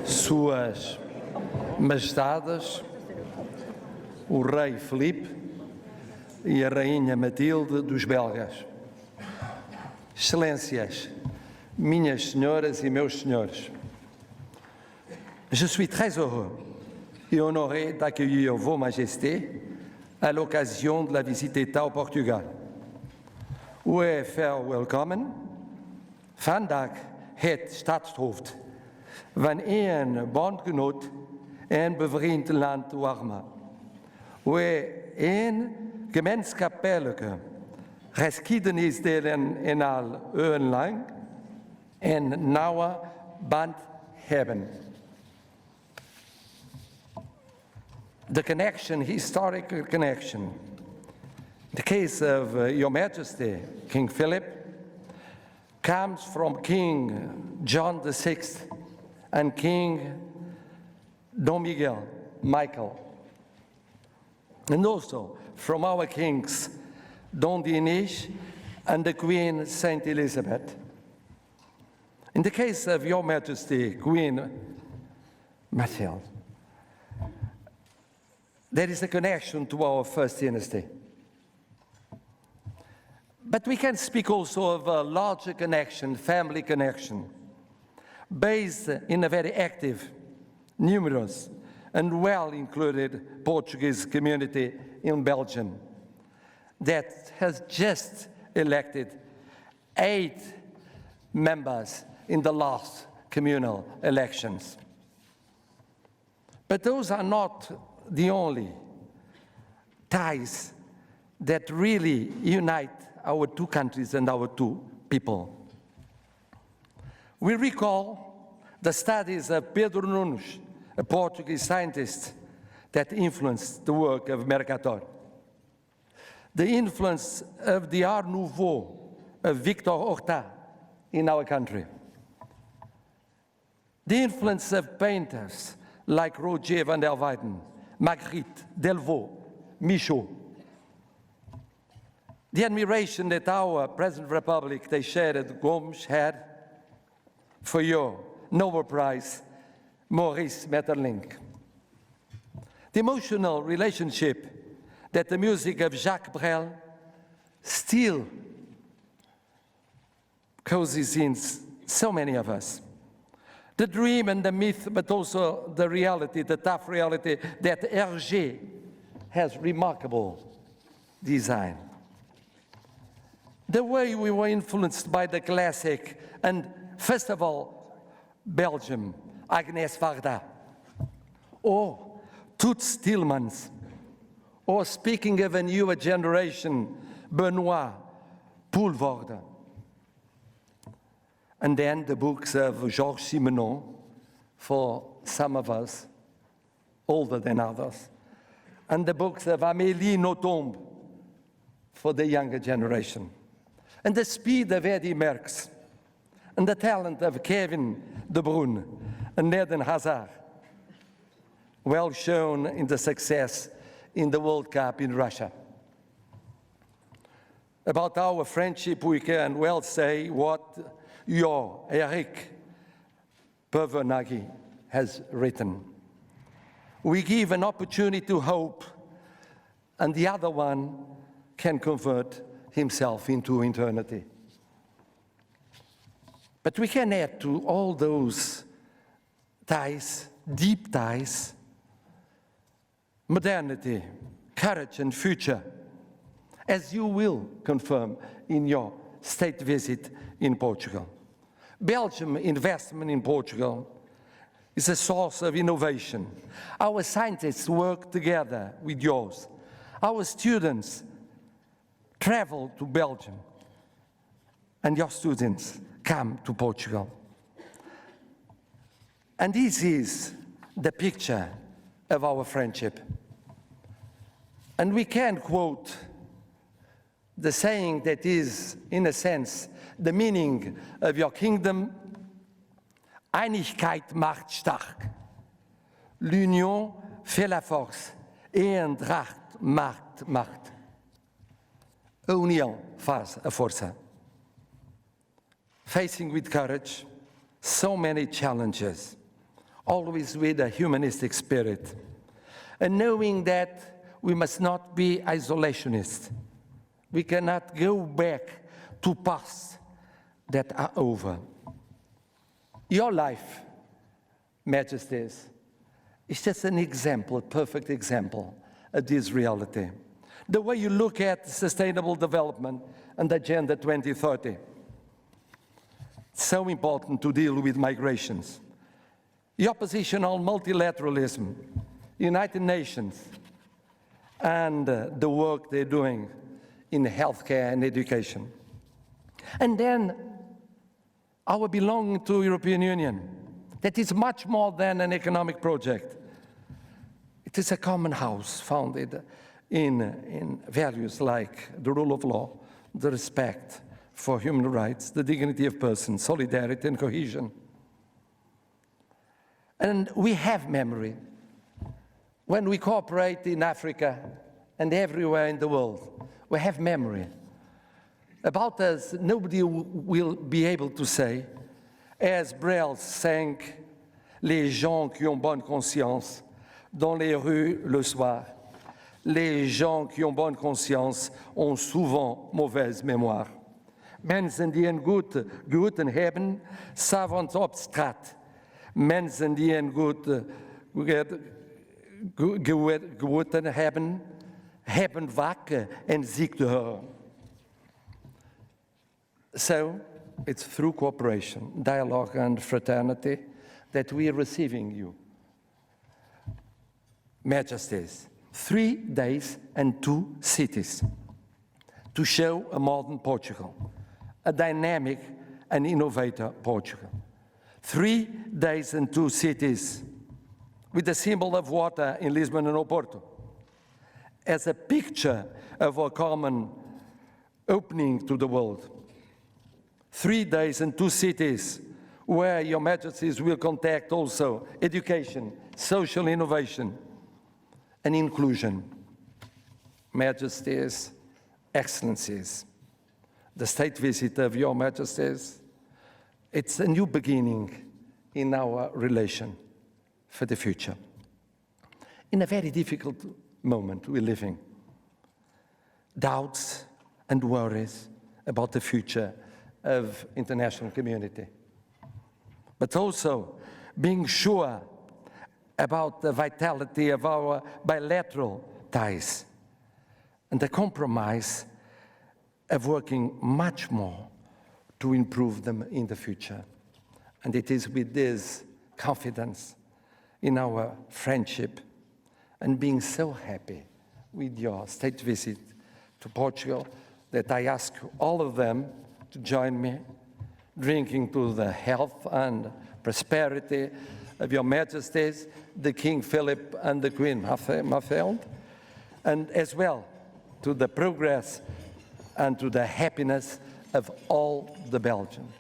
Suas Majestades, o Rei Filipe e a Rainha Matilde dos Belgas, Excelências, minhas senhoras et meus senhores, je suis très heureux et honoré d'accueillir Vos Majestés à l'occasion de la visite d'État au Portugal. U verwelkomen vandaag het staatshoofd van een bondgenoot en bevriend land warmen. We een gemeenschappelijke geschiedenis delen en al eeuwenlang een nauwe band hebben. The connection, historical connection. In the case of Your Majesty, King Philip, comes from King John VI and King Dom Michael, and also from our kings, Don Dinis and the Queen Saint Elizabeth. In the case of Your Majesty, Queen Mathilde, there is a connection to our first dynasty. But we can speak also of a larger connection, family connection, based in a very active, numerous, and well-included Portuguese community in Belgium that has just elected 8 members in the last communal elections. But those are not the only ties that really unite our two countries and our two people. We recall the studies of Pedro Nunes, a Portuguese scientist that influenced the work of Mercator. The influence of the Art Nouveau of Victor Horta in our country. The influence of painters like Roger van der Weyden, Magritte, Delvaux, Michaud. The admiration that our President of the Republic, Teixeira de Gomes, had for your Nobel Prize, Maurice Maeterlinck. The emotional relationship that the music of Jacques Brel still causes in so many of us. The dream and the myth, but also the reality, the tough reality that Hergé has remarkable design. The way we were influenced by the classic, and first of all, Belgium, Agnes Varda, or Toots Tielemans, or speaking of a newer generation, Benoit Poelvoorde. And then the books of Georges Simenon, for some of us, older than others, and the books of Amélie Nothomb for the younger generation. And the speed of Eddy Merckx, and the talent of Kevin De Bruyne and Eden Hazard, well shown in the success in the World Cup in Russia. About our friendship, we can well say what your Eric Pervenagi has written. We give an opportunity to hope, and the other one can convert himself into eternity. But we can add to all those ties, deep ties, modernity, courage, and future, as you will confirm in your state visit in Portugal. Belgium investment in Portugal is a source of innovation. Our scientists work together with yours. Our students travel to Belgium, and your students come to Portugal. And this is the picture of our friendship. And we can quote the saying that is, in a sense, the meaning of your kingdom: Einigkeit macht stark. L'union fait la force. Eendracht maakt macht. A união faz a força. Facing with courage so many challenges, always with a humanistic spirit, and knowing that we must not be isolationists. We cannot go back to paths that are over. Your life, Majesties, is just an example, a perfect example of this reality. The way you look at sustainable development and Agenda 2030. It's so important to deal with migrations. Your position on multilateralism, United Nations, and the work they're doing in healthcare and education. And then our belonging to the European Union. That is much more than an economic project. It is a common house founded in values like the rule of law, the respect for human rights, the dignity of persons, solidarity and cohesion. And we have memory. When we cooperate in Africa and everywhere in the world, we have memory. About us, nobody will be able to say, as Brel sang, les gens qui ont bonne conscience dans les rues le soir. Les gens qui ont bonne conscience ont souvent mauvaise mémoire. Mensen die een guten hebben, s'avonds op straat. Mensen die een guten hebben, hebben vaak een ziekte. So, it's through cooperation, dialogue and fraternity that we are receiving you. Majesties, 3 days and 2 cities to show a modern Portugal, a dynamic and innovator Portugal. 3 days and 2 cities with the symbol of water in Lisbon and Oporto as a picture of our common opening to the world. 3 days and 2 cities where your Majesties will contact also education, social innovation, and inclusion. Majesties, Excellencies, the state visit of your Majesties, it's a new beginning in our relation for the future. In a very difficult moment we're living, doubts and worries about the future of international community, but also being sure about the vitality of our bilateral ties and the compromise of working much more to improve them in the future. And it is with this confidence in our friendship and being so happy with your state visit to Portugal that I ask all of them to join me, drinking to the health and prosperity of your Majesties, the King Philip and the Queen Mathilde, and as well to the progress and to the happiness of all the Belgians.